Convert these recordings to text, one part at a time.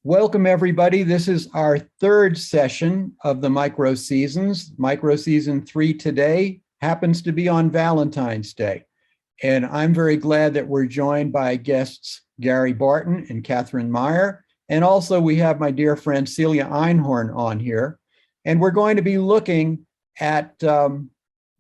Welcome, everybody. This is our third session of the Microseasons. Microseason 3 today happens to be on Valentine's Day. And I'm very glad that we're joined by guests Gary Barten and Katherine Meyer. And also we have my dear friend Celia Einhorn on here. And we're going to be looking at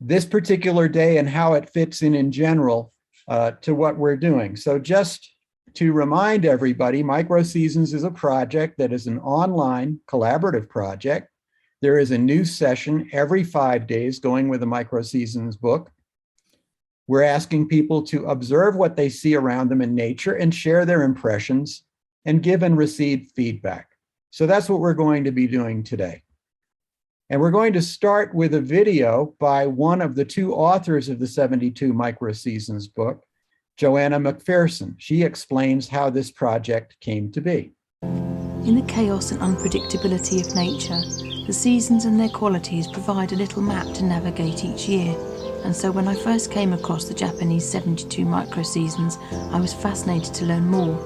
this particular day and how it fits in general to what we're doing. So just to remind everybody, Microseasons is a project that is an online collaborative project. There is a new session every 5 days going with the Microseasons book. We're asking people to observe what they see around them in nature and share their impressions and give and receive feedback. So that's what we're going to be doing today. And we're going to start with a video by one of the two authors of the 72 Microseasons book, Joanna McPherson. She explains how this project came to be. In the chaos and unpredictability of nature, the seasons and their qualities provide a little map to navigate each year. And so when I first came across the Japanese 72 Microseasons, I was fascinated to learn more.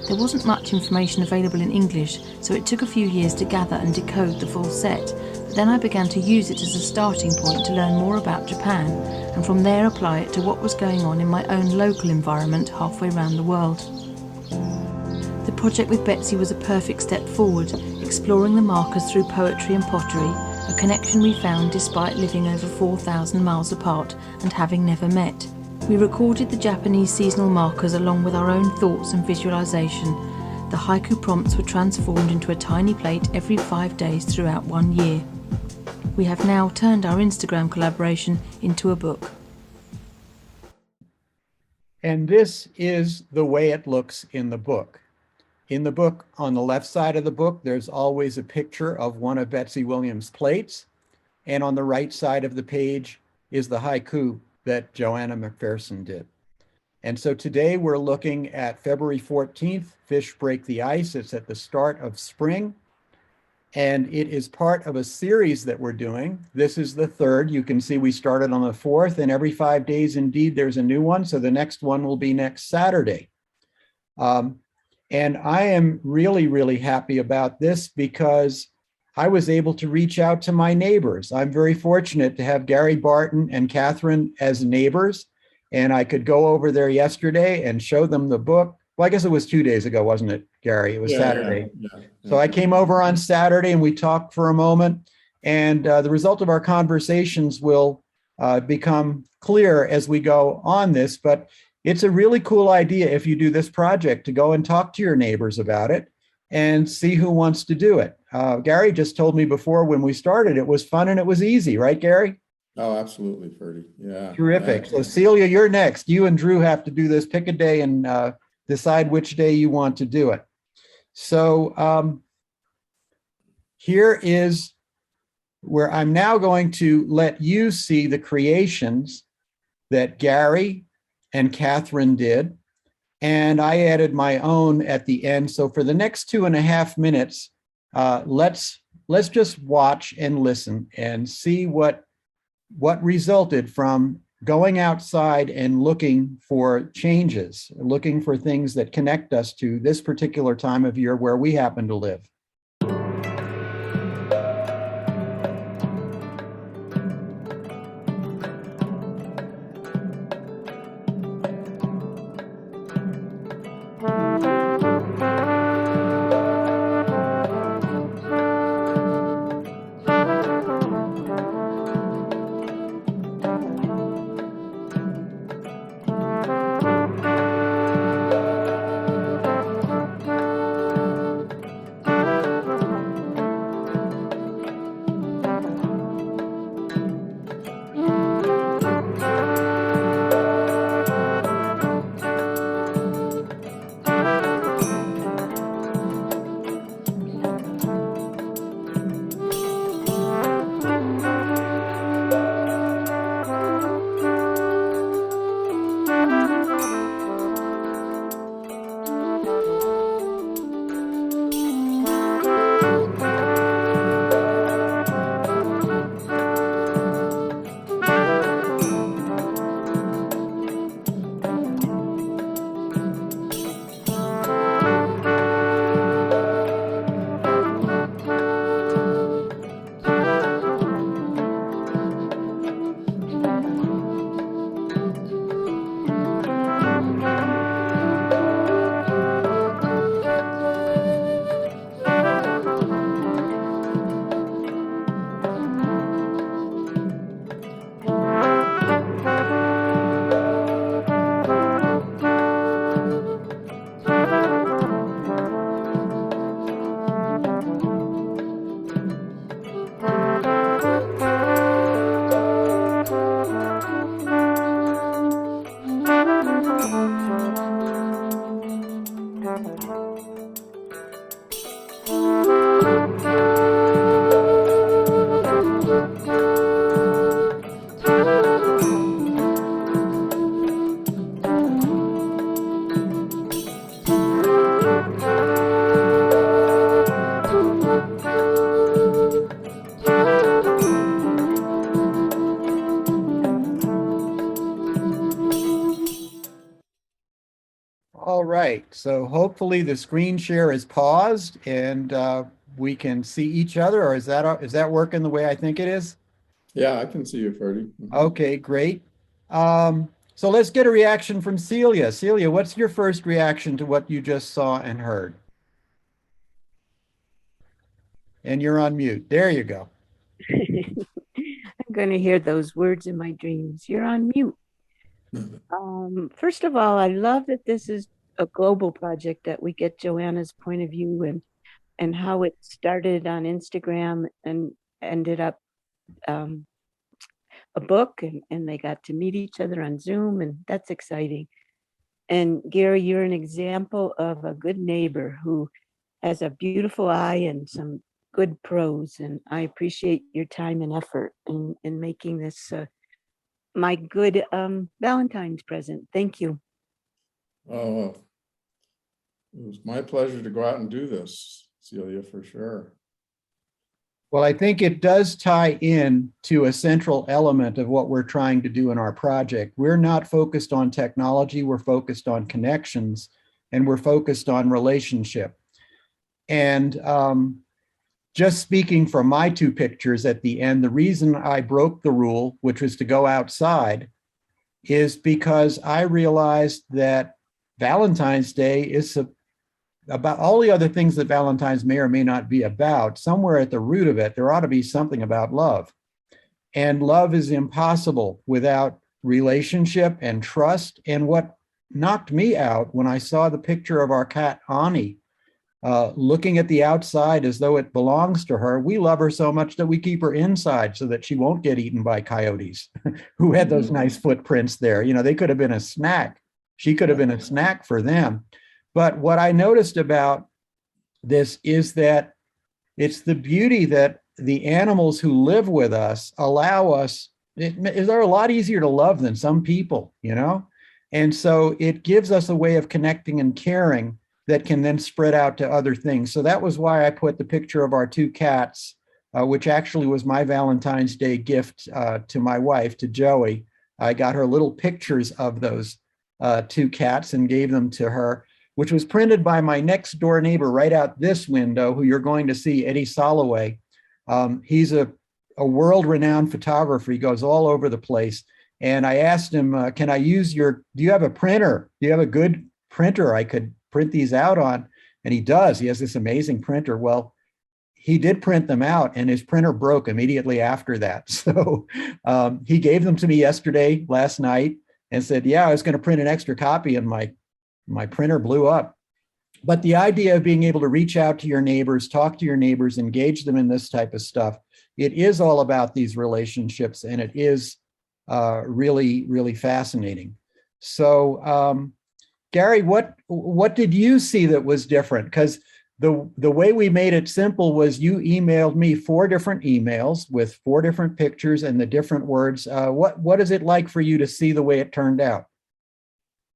There wasn't much information available in English, so it took a few years to gather and decode the full set. But then I began to use it as a starting point to learn more about Japan, and from there apply it to what was going on in my own local environment halfway around the world. The project with Betsy was a perfect step forward, exploring the markers through poetry and pottery, a connection we found despite living over 4,000 miles apart and having never met. We recorded the Japanese seasonal markers along with our own thoughts and visualization. The haiku prompts were transformed into a tiny plate every 5 days throughout 1 year. We have now turned our Instagram collaboration into a book. And this is the way it looks in the book. In the book, on the left side of the book, there's always a picture of one of Betsy Williams' plates. And on the right side of the page is the haiku that Joanna McPherson did. And so today we're looking at February 14th, Fish Break the Ice. It's at the start of spring. And it is part of a series that we're doing. This is the third. You can see we started on the 4th, and every 5 days, indeed, there's a new one. So the next one will be next Saturday. And I am really, really happy about this because I was able to reach out to my neighbors. I'm very fortunate to have Gary Barten and Katherine as neighbors. And I could go over there yesterday and show them the book. Well, I guess it was 2 days ago, wasn't it, Gary? It was Saturday. Yeah. So I came over on Saturday and we talked for a moment. And the result of our conversations will become clear as we go on this. But it's a really cool idea if you do this project to go and talk to your neighbors about it and see who wants to do it. Gary just told me before when we started, it was fun and it was easy, right, Gary? Oh, absolutely, Ferdy. Yeah. Terrific. So Celia, you're next. You and Drew have to do this. Pick a day and decide which day you want to do it. So here is where I'm now going to let you see the creations that Gary and Katherine did. And I added my own at the end. So for the next 2.5 minutes, let's just watch and listen and see what resulted from going outside and looking for changes, looking for things that connect us to this particular time of year where we happen to live. So hopefully the screen share is paused and we can see each other, or is that working the way I think it is? Yeah, I can see you, Ferdy. Okay, great. So let's get a reaction from Celia. Celia, what's your first reaction to what you just saw and heard? And you're on mute. There you go. I'm going to hear those words in my dreams. You're on mute. First of all, I love that this is a global project, that we get Joanna's point of view and how it started on Instagram and ended up a book, and they got to meet each other on Zoom, and that's exciting. And Gary, you're an example of a good neighbor who has a beautiful eye and some good prose, and I appreciate your time and effort in making this my good Valentine's present. Thank you. Oh, it was my pleasure to go out and do this, Celia, for sure. Well, I think it does tie in to a central element of what we're trying to do in our project. We're not focused on technology, we're focused on connections, and we're focused on relationship. And just speaking from my two pictures at the end, the reason I broke the rule, which was to go outside, is because I realized that Valentine's Day is about all the other things that Valentine's may or may not be about. Somewhere at the root of it, there ought to be something about love. And love is impossible without relationship and trust. And what knocked me out when I saw the picture of our cat, Ani, looking at the outside as though it belongs to her. We love her so much that we keep her inside so that she won't get eaten by coyotes who had those nice footprints there. You know, they could have been a snack. She could have been a snack for them. But what I noticed about this is that it's the beauty that the animals who live with us allow us. They're a lot easier to love than some people, you know? And so it gives us a way of connecting and caring that can then spread out to other things. So that was why I put the picture of our two cats, which actually was my Valentine's Day gift to my wife, to Joey. I got her little pictures of those two cats and gave them to her, which was printed by my next door neighbor right out this window, who you're going to see, Eddie Soloway. He's a world-renowned photographer. He goes all over the place. And I asked him, can I use do you have a printer? Do you have a good printer I could print these out on? And he does. He has this amazing printer. Well, he did print them out, and his printer broke immediately after that. So he gave them to me last night, and said, yeah, I was going to print an extra copy, and my printer blew up. But the idea of being able to reach out to your neighbors, talk to your neighbors, engage them in this type of stuff, it is all about these relationships, and it is really, really fascinating. So, Gary, what did you see that was different? Because the way we made it simple was you emailed me 4 different emails with 4 different pictures and the different words. What is it like for you to see the way it turned out?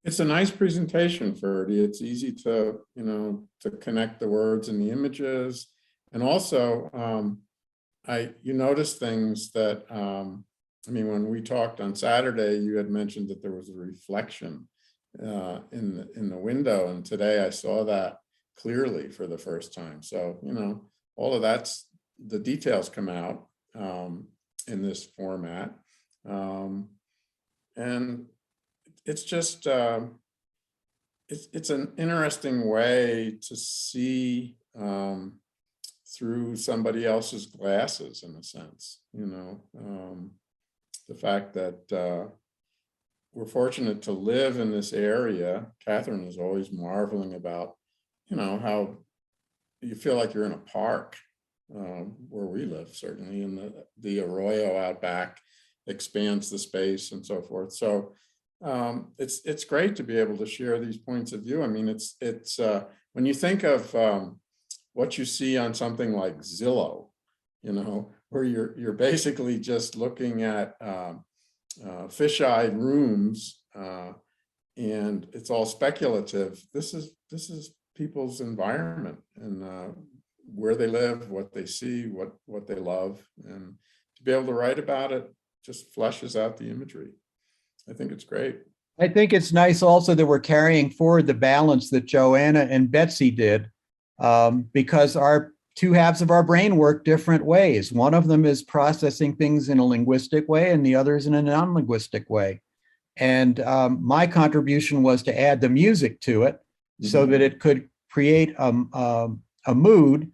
It's a nice presentation, Ferdy. It's easy to, to connect the words and the images. And also, you notice things that, when we talked on Saturday, you had mentioned that there was a reflection in the window. And today I saw that clearly for the first time. So, all of the details come out in this format. And it's just, it's an interesting way to see through somebody else's glasses, in a sense, the fact that we're fortunate to live in this area. Katherine is always marveling about, how you feel like you're in a park where we live, certainly, and the arroyo out back expands the space and so forth. So it's great to be able to share these points of view. I mean, it's when you think of what you see on something like Zillow, where you're basically just looking at fisheye rooms and it's all speculative. This is people's environment and where they live, what they see, what they love, and to be able to write about it just fleshes out the imagery. I think it's great. I think it's nice also that we're carrying forward the balance that Joanna and Betsy did, because our two halves of our brain work different ways. One of them is processing things in a linguistic way, and the other is in a non-linguistic way. And my contribution was to add the music to it so that it could create a mood.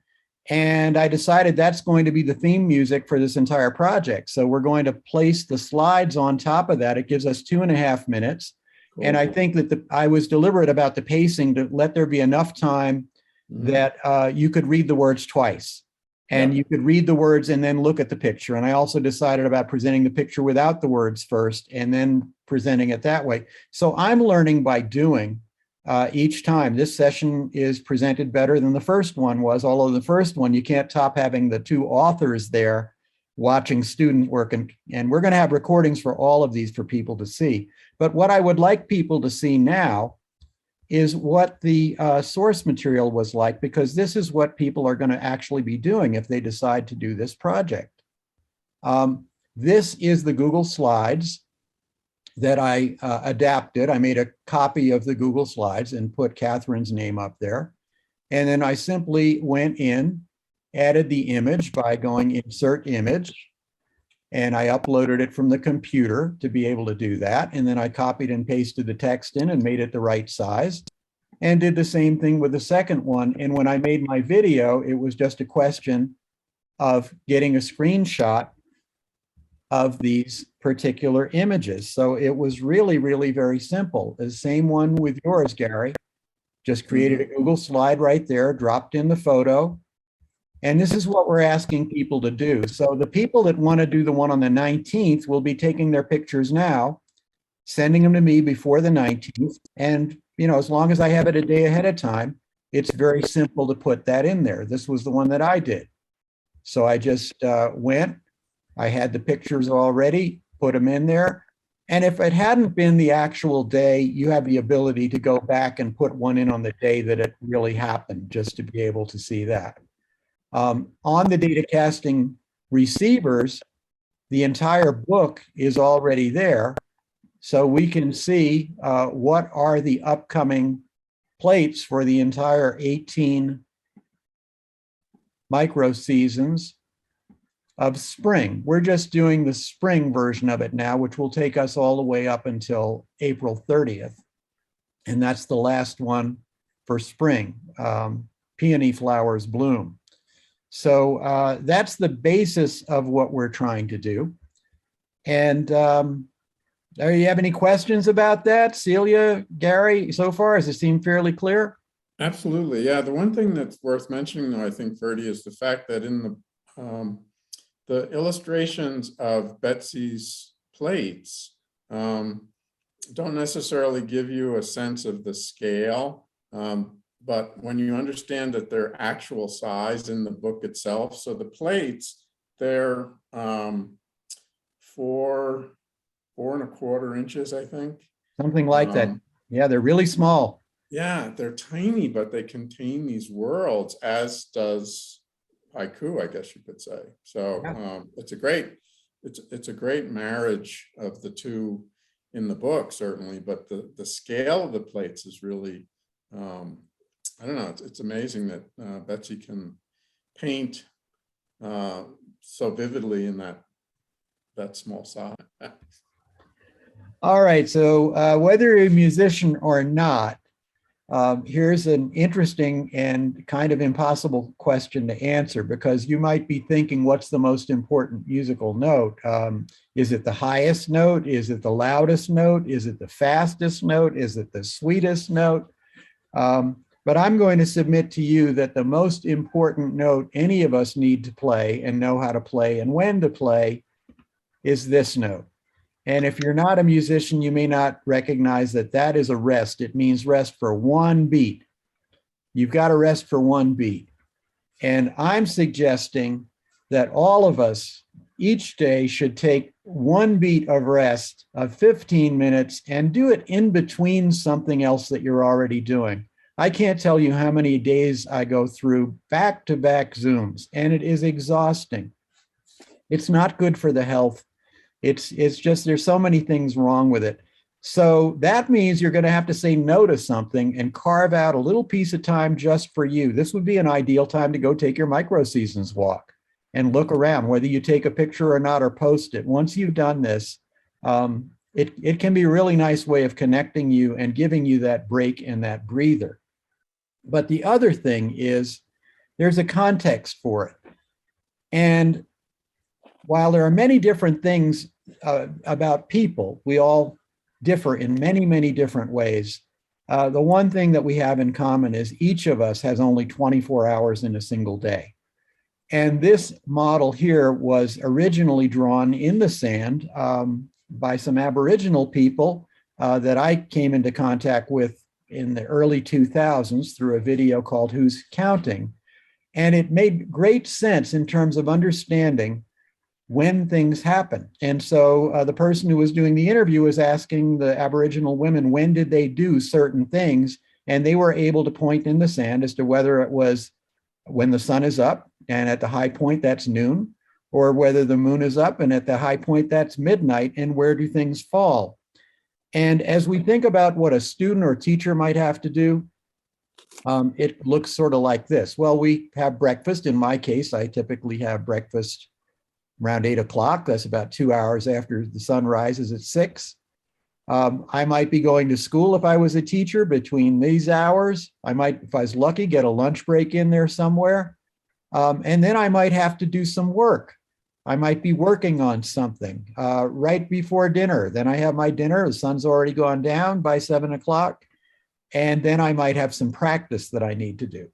And I decided that's going to be the theme music for this entire project. So we're going to place the slides on top of that. It gives us 2.5 minutes. Cool. And I think that I was deliberate about the pacing to let there be enough time that you could read the words twice. And you could read the words and then look at the picture. And I also decided about presenting the picture without the words first and then presenting it that way. So I'm learning by doing each time. This session is presented better than the first one was, although the first one, you can't top having the two authors there watching student work. And we're going to have recordings for all of these for people to see. But what I would like people to see now is what the source material was like, because this is what people are going to actually be doing if they decide to do this project. This is the Google Slides that I adapted. I made a copy of the Google Slides and put Katherine's name up there. And then I simply went in, added the image by going insert image, and I uploaded it from the computer to be able to do that. And then I copied and pasted the text in and made it the right size, and did the same thing with the second one. And when I made my video, it was just a question of getting a screenshot of these particular images. So it was really, really very simple. The same one with yours, Gary. Just created a Google slide right there, dropped in the photo. And this is what we're asking people to do. So the people that want to do the one on the 19th will be taking their pictures now, sending them to me before the 19th. And, you know, as long as I have it a day ahead of time, it's very simple to put that in there. This was the one that I did. So I just went, I had the pictures already, put them in there. And if it hadn't been the actual day, you have the ability to go back and put one in on the day that it really happened, just to be able to see that. On the data casting receivers, the entire book is already there. So we can see what are the upcoming plates for the entire 18 microseasons of spring. We're just doing the spring version of it now, which will take us all the way up until April 30th. And that's the last one for spring. Peony flowers bloom. So that's the basis of what we're trying to do. And do you have any questions about that, Celia, Gary, so far? Does it seem fairly clear? Absolutely. Yeah. The one thing that's worth mentioning, though, I think, Ferdy, is the fact that in the illustrations of Betsy's plates don't necessarily give you a sense of the scale, but when you understand that they're actual size in the book itself, so the plates, they're 4.25 inches, I think. Something like that. Yeah, they're really small. Yeah, they're tiny, but they contain these worlds, as does haiku, I guess you could say. So it's a great marriage of the two in the book, certainly, but the scale of the plates is really, I don't know, it's amazing that Betsy can paint so vividly in that small size. All right, so whether you're a musician or not, here's an interesting and kind of impossible question to answer, because you might be thinking, what's the most important musical note? Is it the highest note? Is it the loudest note? Is it the fastest note? Is it the sweetest note? But I'm going to submit to you that the most important note any of us need to play and know how to play and when to play is this note. And if you're not a musician, you may not recognize that that is a rest. It means rest for one beat. You've got to rest for one beat. And I'm suggesting that all of us each day should take one beat of rest of 15 minutes and do it in between something else that you're already doing. I can't tell you how many days I go through back-to-back Zooms, and it is exhausting. It's not good for the health. It's just, there's so many things wrong with it. So that means you're going to have to say no to something and carve out a little piece of time just for you. This would be an ideal time to go take your Microseasons walk and look around, whether you take a picture or not or post it. Once you've done this, it can be a really nice way of connecting you and giving you that break and that breather. But the other thing is there's a context for it. And while there are many different things about people, we all differ in many, many different ways. The one thing that we have in common is each of us has only 24 hours in a single day. And this model here was originally drawn in the sand by some Aboriginal people that I came into contact with in the early 2000s through a video called Who's Counting? And it made great sense in terms of understanding when things happen. And so the person who was doing the interview was asking the Aboriginal women, when did they do certain things? And they were able to point in the sand as to whether it was when the sun is up and at the high point, that's noon, or whether the moon is up and at the high point, that's midnight, and where do things fall? And as we think about what a student or teacher might have to do, it looks sort of like this. Well, we have breakfast. In my case, I typically have breakfast around 8 o'clock. That's about 2 hours after the sun rises at 6. I might be going to school if I was a teacher between these hours. I might, if I was lucky, get a lunch break in there somewhere. And then I might have to do some work. I might be working on something right before dinner. Then I have my dinner. The sun's already gone down by 7 o'clock. And then I might have some practice that I need to do.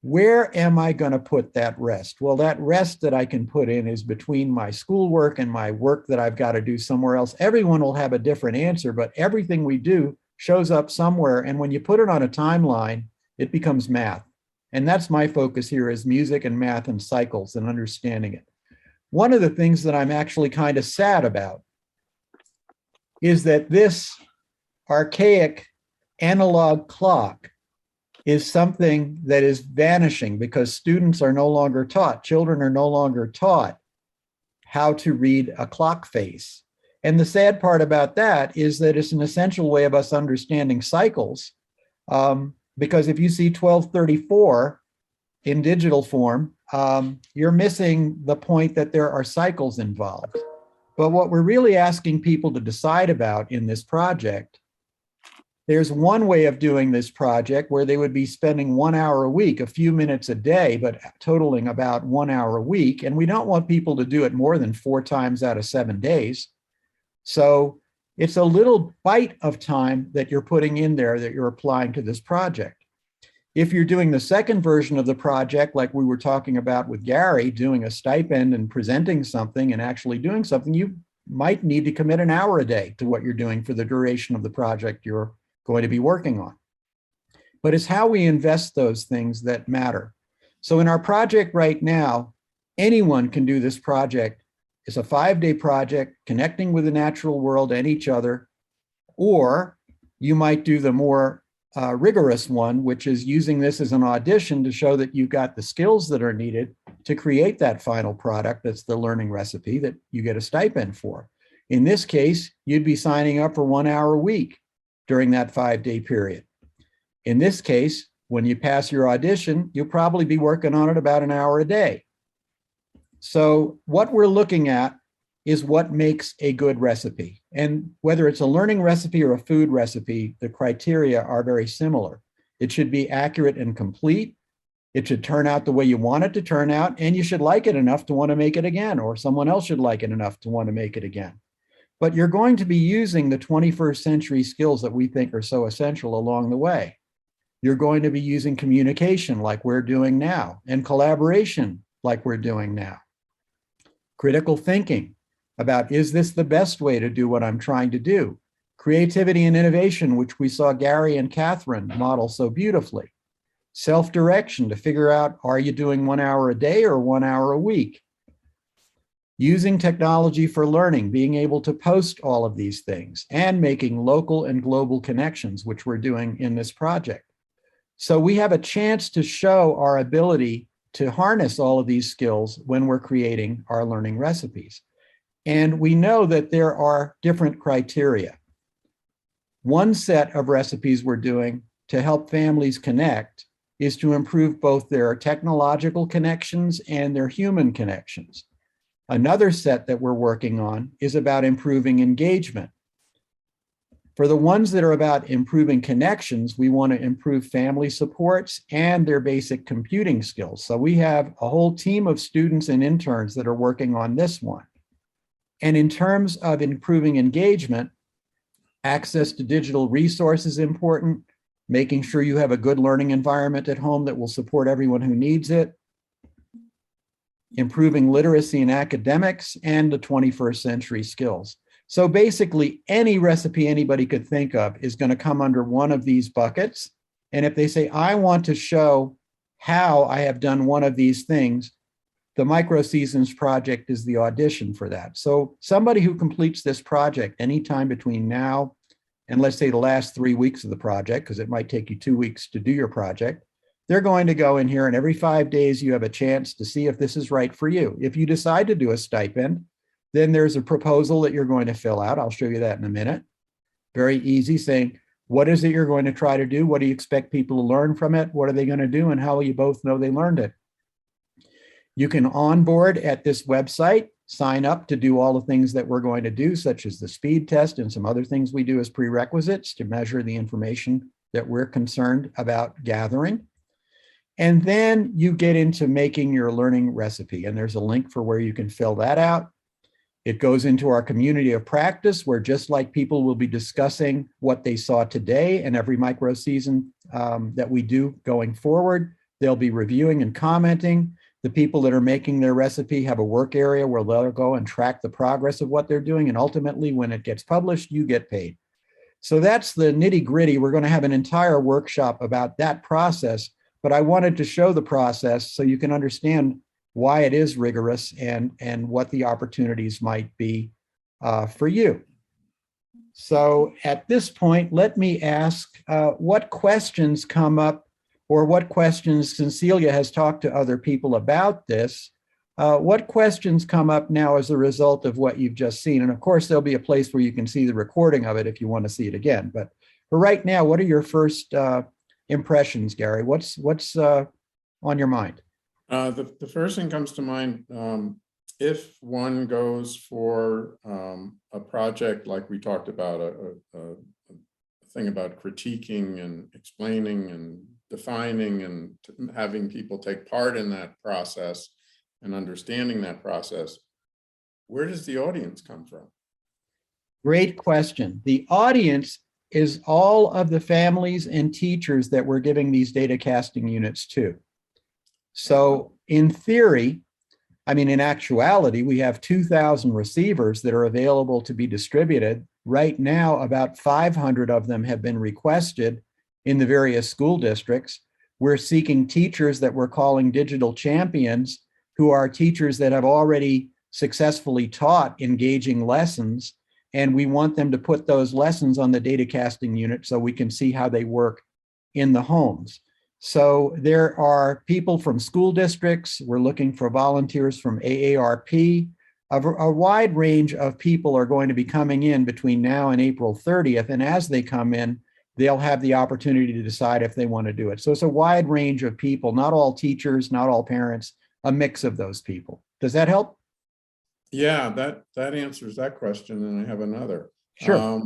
Where am I going to put that rest? Well, that rest that I can put in is between my schoolwork and my work that I've got to do somewhere else. Everyone will have a different answer, but everything we do shows up somewhere. And when you put it on a timeline, it becomes math. And that's my focus here, is music and math and cycles and understanding it. One of the things that I'm actually kind of sad about is that this archaic analog clock is something that is vanishing because students are no longer taught, children are no longer taught how to read a clock face. And the sad part about that is that it's an essential way of us understanding cycles. Because if you see 1234 in digital form, you're missing the point that there are cycles involved. But what we're really asking people to decide about in this project, there's one way of doing this project where they would be spending 1 hour a week, a few minutes a day, but totaling about 1 hour a week. And we don't want people to do it more than 4 times out of 7 days. So it's a little bite of time that you're putting in there that you're applying to this project. If you're doing the second version of the project, like we were talking about with Gary, doing a stipend and presenting something and actually doing something, you might need to commit an hour a day to what you're doing for the duration of the project you're going to be working on. But it's how we invest those things that matter. So in our project right now, anyone can do this project. It's a 5-day project connecting with the natural world and each other, or you might do the more rigorous one, which is using this as an audition to show that you've got the skills that are needed to create that final product that's the learning recipe that you get a stipend for. In this case, you'd be signing up for 1 hour a week during that 5-day period. In this case, when you pass your audition, you'll probably be working on it about an hour a day. So what we're looking at is what makes a good recipe. And whether it's a learning recipe or a food recipe, the criteria are very similar. It should be accurate and complete. It should turn out the way you want it to turn out, and you should like it enough to want to make it again, or someone else should like it enough to want to make it again. But you're going to be using the 21st century skills that we think are so essential along the way. You're going to be using communication like we're doing now, and collaboration like we're doing now. Critical thinking about, is this the best way to do what I'm trying to do? Creativity and innovation, which we saw Gary and Katherine model so beautifully. Self-direction to figure out, are you doing 1 hour a day or 1 hour a week? Using technology for learning, being able to post all of these things, and making local and global connections, which we're doing in this project. So we have a chance to show our ability to harness all of these skills when we're creating our learning recipes. And we know that there are different criteria. One set of recipes we're doing to help families connect is to improve both their technological connections and their human connections. Another set that we're working on is about improving engagement. For the ones that are about improving connections, we want to improve family supports and their basic computing skills. So we have a whole team of students and interns that are working on this one. And in terms of improving engagement, access to digital resources is important, making sure you have a good learning environment at home that will support everyone who needs it, improving literacy in academics, and the 21st century skills. So basically, any recipe anybody could think of is going to come under one of these buckets. And if they say, I want to show how I have done one of these things, the Microseasons project is the audition for that. So somebody who completes this project anytime between now and let's say the last 3 weeks of the project, because it might take you 2 weeks to do your project, they're going to go in here and every 5 days you have a chance to see if this is right for you. If you decide to do a stipend, then there's a proposal that you're going to fill out. I'll show you that in a minute. Very easy, saying, what is it you're going to try to do? What do you expect people to learn from it? What are they going to do? And how will you both know they learned it? You can onboard at this website, sign up to do all the things that we're going to do, such as the speed test and some other things we do as prerequisites to measure the information that we're concerned about gathering. And then you get into making your learning recipe. And there's a link for where you can fill that out. It goes into our community of practice, where just like people will be discussing what they saw today and every microseason that we do going forward, they'll be reviewing and commenting. The people that are making their recipe have a work area where they'll go and track the progress of what they're doing. And ultimately, when it gets published, you get paid. So that's the nitty gritty. We're going to have an entire workshop about that process, but I wanted to show the process so you can understand why it is rigorous and what the opportunities might be for you. So at this point, let me ask what questions come up, or what questions, Cecilia has talked to other people about this. What questions come up now as a result of what you've just seen? And of course, there'll be a place where you can see the recording of it if you want to see it again. But for right now, what are your first impressions, Gary? What's on your mind? The first thing comes to mind, if one goes for a project like we talked about, a thing about critiquing and explaining and defining and having people take part in that process and understanding that process, where does the audience come from? Great question. The audience is all of the families and teachers that we're giving these data casting units to. So in theory, I mean, in actuality, we have 2,000 receivers that are available to be distributed. Right now, about 500 of them have been requested in the various school districts. We're seeking teachers that we're calling digital champions, who are teachers that have already successfully taught engaging lessons. And we want them to put those lessons on the data casting unit so we can see how they work in the homes. So there are people from school districts. We're looking for volunteers from AARP. A wide range of people are going to be coming in between now and April 30th. And as they come in, they'll have the opportunity to decide if they want to do it. So it's a wide range of people, not all teachers, not all parents, a mix of those people. Does that help? Yeah, that answers that question. And I have another. Sure.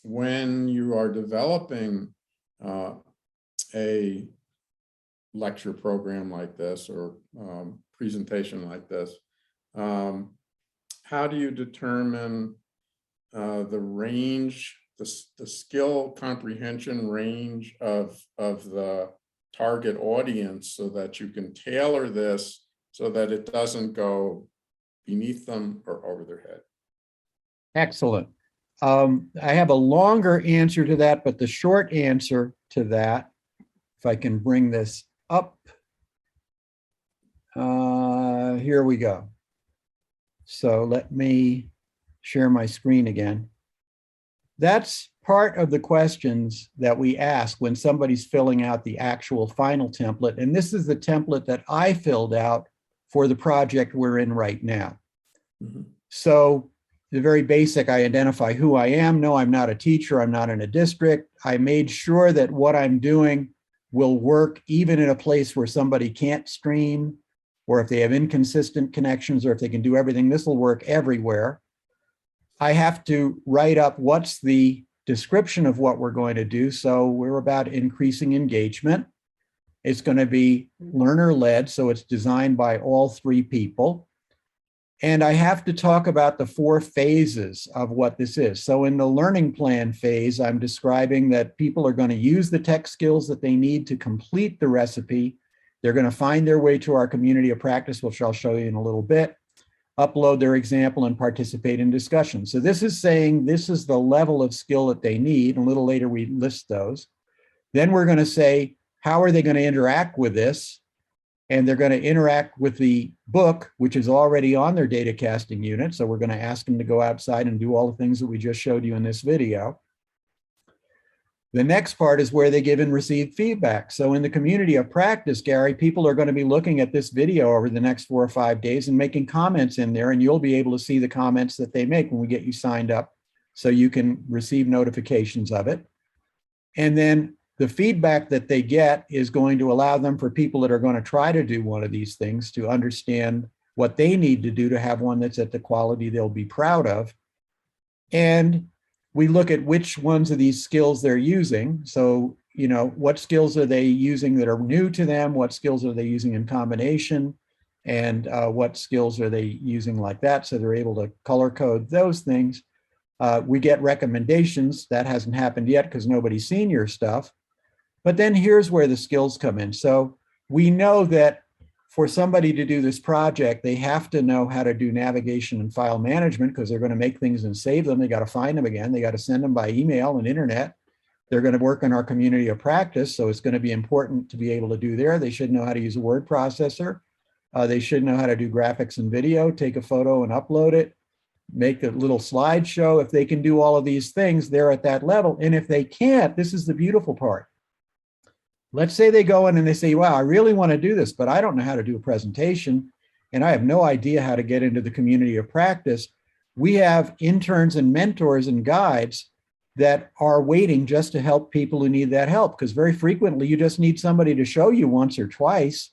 When you are developing a lecture program like this or presentation like this, how do you determine the range, the skill comprehension range of the target audience so that you can tailor this so that it doesn't go beneath them or over their head? Excellent. I have a longer answer to that, but the short answer to that, if I can bring this up, here we go. So let me share my screen again. That's part of the questions that we ask when somebody's filling out the actual final template. And this is the template that I filled out for the project we're in right now. Mm-hmm. So the very basic, I identify who I am. No, I'm not a teacher. I'm not in a district. I made sure that what I'm doing will work even in a place where somebody can't stream, or if they have inconsistent connections, or if they can do everything, this will work everywhere. I have to write up what's the description of what we're going to do. So we're about increasing engagement. It's going to be learner-led, so it's designed by all three people. And I have to talk about the 4 phases of what this is. So in the learning plan phase, I'm describing that people are going to use the tech skills that they need to complete the recipe. They're going to find their way to our community of practice, which I'll show you in a little bit, upload their example, and participate in discussion. So this is saying this is the level of skill that they need. A little later, we list those. Then we're going to say, how are they going to interact with this? And they're going to interact with the book, which is already on their data casting unit. So we're going to ask them to go outside and do all the things that we just showed you in this video. The next part is where they give and receive feedback. So in the community of practice, Gary, people are going to be looking at this video over the next 4 or 5 days and making comments in there, and you'll be able to see the comments that they make when we get you signed up so you can receive notifications of it. And then the feedback that they get is going to allow them, for people that are going to try to do one of these things, to understand what they need to do to have one that's at the quality they'll be proud of. And we look at which ones of these skills they're using. So, you know, what skills are they using that are new to them? What skills are they using in combination? And what skills are they using like that? So they're able to color code those things. We get recommendations. That hasn't happened yet because nobody's seen your stuff. But then here's where the skills come in. So we know that for somebody to do this project, they have to know how to do navigation and file management, because they're going to make things and save them. They got to find them again. They got to send them by email and internet. They're going to work in our community of practice. So it's going to be important to be able to do there. They should know how to use a word processor. They should know how to do graphics and video, take a photo and upload it, make a little slideshow. If they can do all of these things, they're at that level. And if they can't, this is the beautiful part. Let's say they go in and they say, wow, I really want to do this, but I don't know how to do a presentation, and I have no idea how to get into the community of practice. We have interns and mentors and guides that are waiting just to help people who need that help, because very frequently you just need somebody to show you once or twice,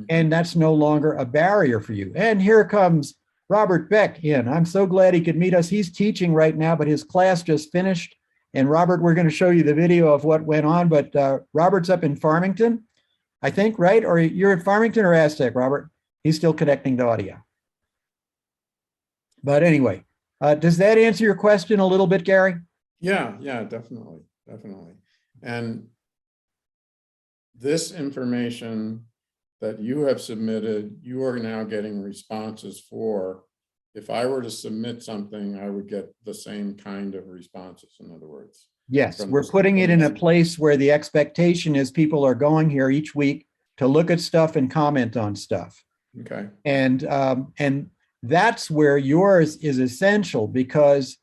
and that's no longer a barrier for you. And here comes Robert Beck in. I'm so glad he could meet us. He's teaching right now, but his class just finished. And Robert, we're going to show you the video of what went on, but Robert's up in Farmington, I think, right? Or you're at Farmington or Aztec, Robert? He's still connecting to audio. But anyway, does that answer your question a little bit, Gary? Yeah, definitely. And this information that you have submitted, you are now getting responses for. If I were to submit something, I would get the same kind of responses, in other words. Yes, we're putting it in a place where the expectation is people are going here each week to look at stuff and comment on stuff. Okay. And that's where yours is essential, because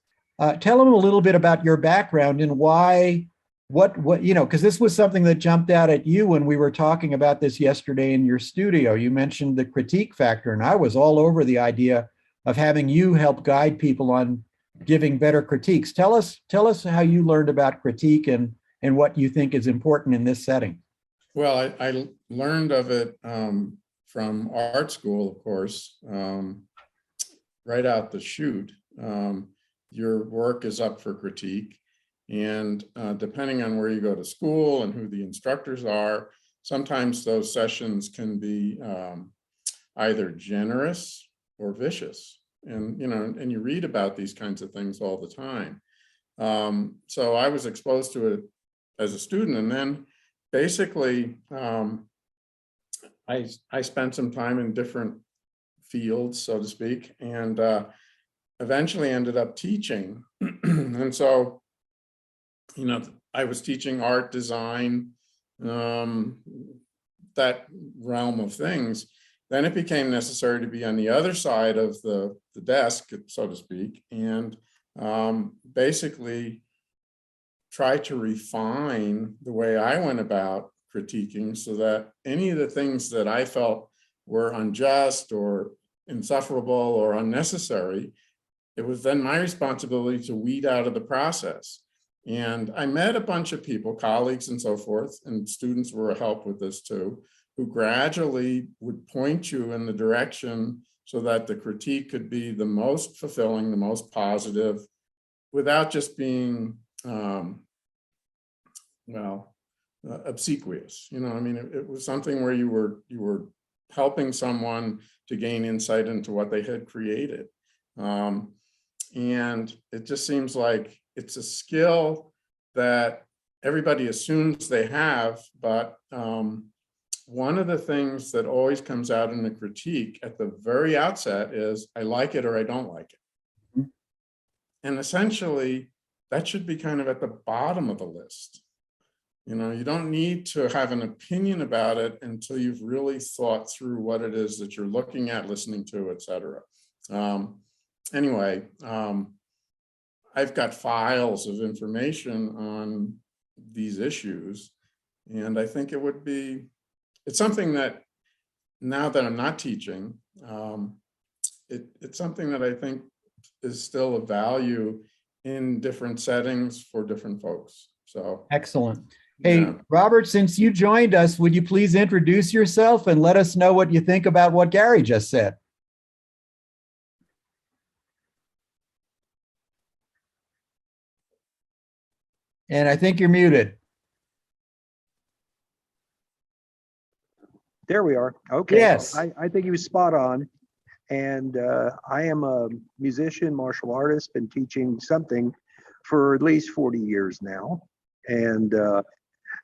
tell them a little bit about your background and why, what you know, because this was something that jumped out at you when we were talking about this yesterday in your studio. You mentioned the critique factor, and I was all over the idea of having you help guide people on giving better critiques. Tell us how you learned about critique and what you think is important in this setting. Well, I learned of it from art school, of course, right out the chute. Your work is up for critique. And depending on where you go to school and who the instructors are, sometimes those sessions can be either generous or vicious. And, you know, and you read about these kinds of things all the time. So I was exposed to it as a student, and then basically I spent some time in different fields, so to speak, and eventually ended up teaching. And so, you know, I was teaching art, design, that realm of things. Then it became necessary to be on the other side of the desk, so to speak, and basically try to refine the way I went about critiquing, so that any of the things that I felt were unjust or insufferable or unnecessary it was then my responsibility to weed out of the process. And I met a bunch of people, colleagues and so forth, and students were a help with this too, who gradually would point you in the direction so that the critique could be the most fulfilling, the most positive, without just being, obsequious. You know, I mean, it was something where you were helping someone to gain insight into what they had created. And it just seems like it's a skill that everybody assumes they have, but one of the things that always comes out in a critique at the very outset is, I like it or I don't like it. Mm-hmm. And essentially, that should be kind of at the bottom of the list. You know, you don't need to have an opinion about it until you've really thought through what it is that you're looking at, listening to, et cetera. Anyway, I've got files of information on these issues, and I think it's something that now that I'm not teaching, it's something that I think is still of value in different settings for different folks. So excellent. Hey, yeah. Robert, since you joined us, would you please introduce yourself and let us know what you think about what Gary just said? And I think you're muted. There we are. Okay. Yes. I think he was spot on. And I am a musician, martial artist, been teaching something for at least 40 years now, and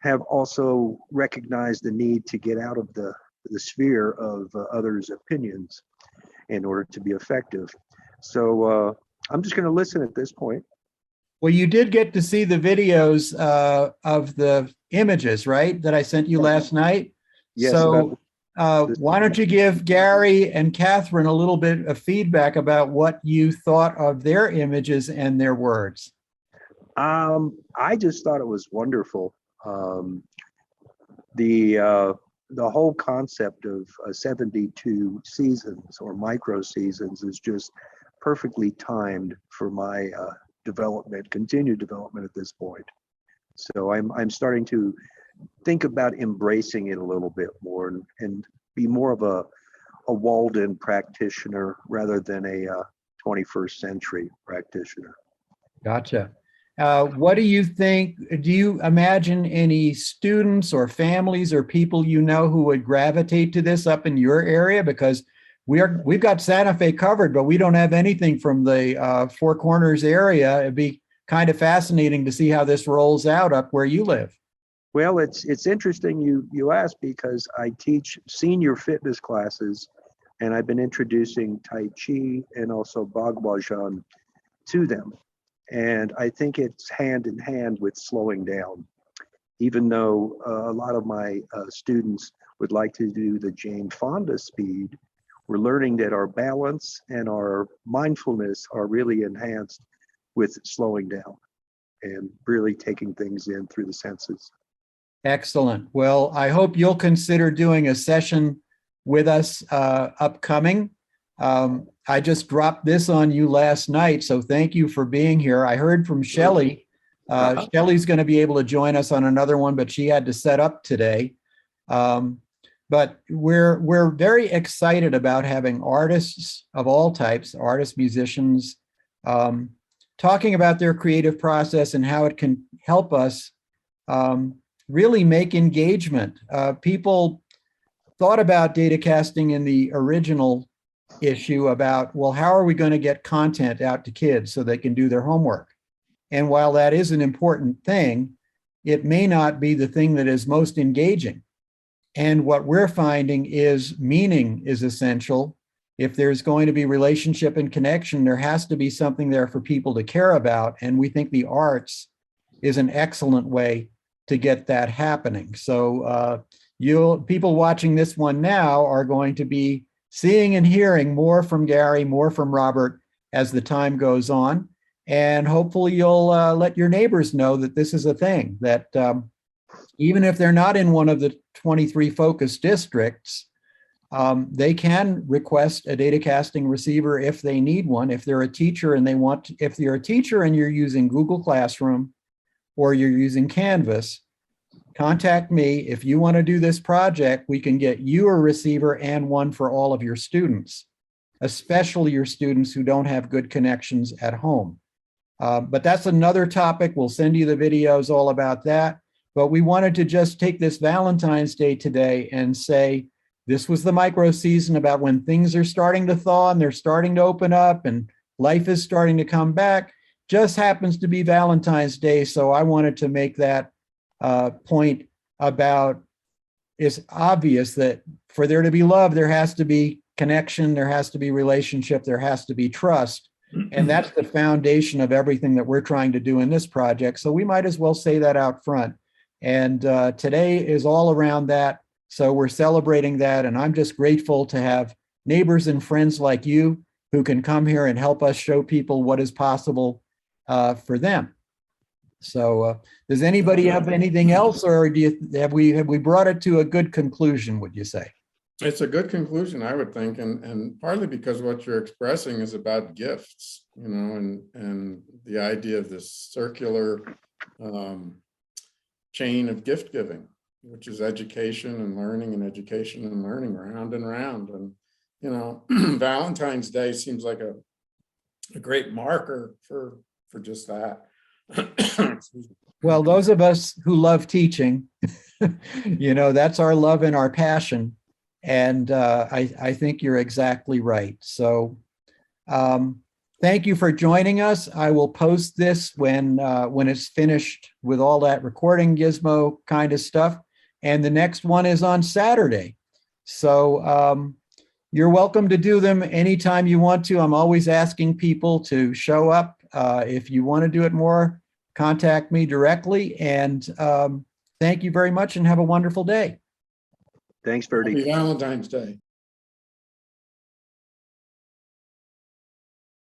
have also recognized the need to get out of the sphere of others' opinions in order to be effective. So I'm just going to listen at this point. Well, you did get to see the videos of the images, right, that I sent you last night? Yes. So why don't you give Gary and Katherine a little bit of feedback about what you thought of their images and their words? I just thought it was wonderful. The whole concept of 72 seasons or micro seasons is just perfectly timed for my continued development at this point. So I'm starting to think about embracing it a little bit more and be more of a Walden practitioner rather than a 21st century practitioner. Gotcha. What do you think? Do you imagine any students or families or people you know who would gravitate to this up in your area? Because we've got Santa Fe covered, but we don't have anything from the Four Corners area. It'd be kind of fascinating to see how this rolls out up where you live. Well, it's interesting you ask, because I teach senior fitness classes, and I've been introducing Tai Chi and also Bagbajan to them. And I think it's hand in hand with slowing down. Even though a lot of my students would like to do the Jane Fonda speed, we're learning that our balance and our mindfulness are really enhanced with slowing down and really taking things in through the senses. Excellent. Well, I hope you'll consider doing a session with us upcoming. I just dropped this on you last night, so thank you for being here. I heard from Shelley. Shelley's going to be able to join us on another one, but she had to set up today. But we're very excited about having artists of all types, artists, musicians, talking about their creative process and how it can help us really make engagement. People thought about data casting in the original issue about, well, how are we going to get content out to kids so they can do their homework? And while that is an important thing, it may not be the thing that is most engaging. And what we're finding is meaning is essential. If there's going to be relationship and connection, there has to be something there for people to care about. And we think the arts is an excellent way to get that happening. So people watching this one now are going to be seeing and hearing more from Gary, more from Robert as the time goes on. And hopefully you'll let your neighbors know that this is a thing, that even if they're not in one of the 23 focus districts, they can request a data casting receiver if they need one. If they're a teacher and if you're a teacher and you're using Google Classroom or you're using Canvas, contact me. If you want to do this project, we can get you a receiver and one for all of your students, especially your students who don't have good connections at home. But that's another topic. We'll send you the videos all about that. But we wanted to just take this Valentine's Day today and say, this was the micro season about when things are starting to thaw and they're starting to open up and life is starting to come back. Just happens to be Valentine's Day. So I wanted to make that point about, it's obvious that for there to be love, there has to be connection, there has to be relationship, there has to be trust. And that's the foundation of everything that we're trying to do in this project. So we might as well say that out front. And today is all around that. So we're celebrating that. And I'm just grateful to have neighbors and friends like you who can come here and help us show people what is possible for them. So does anybody have anything else, or have we brought it to a good conclusion, would you say? It's a good conclusion, I would think, and partly because what you're expressing is about gifts, you know, and the idea of this circular chain of gift giving, which is education and learning and education and learning, round and round. And, you know, Valentine's Day seems like a great marker for just that. Well, those of us who love teaching, you know, that's our love and our passion. And I think you're exactly right. So thank you for joining us. I will post this when it's finished with all that recording gizmo kind of stuff. And the next one is on Saturday. So you're welcome to do them anytime you want to. I'm always asking people to show up. If you want to do it more, contact me directly. And thank you very much and have a wonderful day. Thanks, Bertie. Happy Valentine's Day.